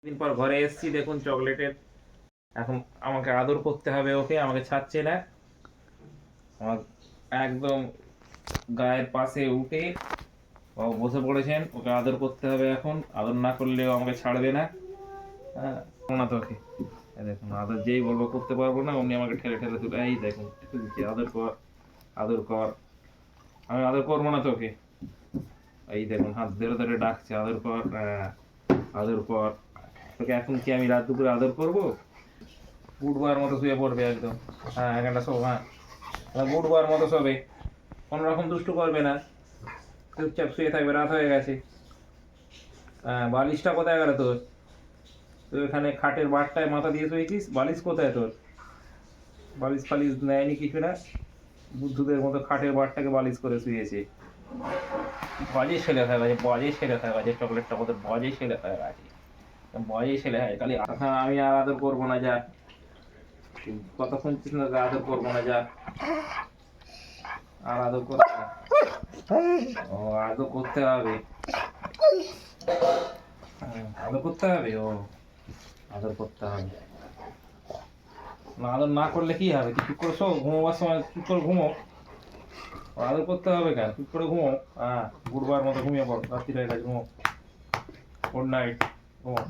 দিন পর ঘরে এসেছি, দেখুন চকলেটের এখন আমাকে আদর করতে হবে, ওকে আমাকে ছাড়ছে না। আমার একদম গায়ের পাশে উঠে ও বসে পড়েছেন, ওকে আদর করতে হবে। এখন আদর না করলেও আমাকে ছাড়বে না। হ্যাঁ, না তোকে দেখুন আদর যেই বলবো করতে পারবো না, অমনি আমাকে ঠেলে ঠেলে তুলে এই দেখুন তুলছে, আদর কর আদর কর। আমি আদর করবো না তোকে, এই দেখুন হাত ধরে ধরে ডাকছে আদর কর, আদর কর। তোকে এখন কি আমি রাত দুপুরে আদর করবো? বুড়বার মতো শুয়ে পড়বে একদম। হ্যাঁ, এখানটা শো। হ্যাঁ, বুড়বার মতো শোবে, কোনো রকম দুষ্টু করবে না, চুপচাপ শুয়ে থাকবে। রাত হয়ে গেছে। হ্যাঁ, বালিশটা কোথায় গেল তোর? তুই এখানে খাটের বারটায় মাথা দিয়ে শুয়েছিস, বালিশ কোথায় তোর? বালিশ ফালিশ নেয়নি কিছু না, বুদ্ধুদের মতো খাটের বারটাকে বালিশ করে শুয়েছে। বাজে ছেলে হয়ে গেছে, বাজে ছেলে হয়ে গেছে, চকলেটটা কত বাজে ছেলে হয়ে গেছে, বাজে ছেলে হয় খালি। আমি আর আদর করবো না, যা। কতক্ষণ আদর করবো না, যা। আর আদর করবো না। ও আদর করতে হবে, আদর করতে হবে, ও আদর করতে হবে না। আদর না করলে কি হবে? তুই চুপ করে শো, ঘুমোবার সময় চুপ করে ঘুমো। আদর করতে হবে কেন? চুপ করে ঘুমো। হ্যাঁ, বুড়বার মতো ঘুমিয়ে পড়ো, রাত্রি হয়ে গেছে, ঘুমো। গুড নাইট, ঘুমো।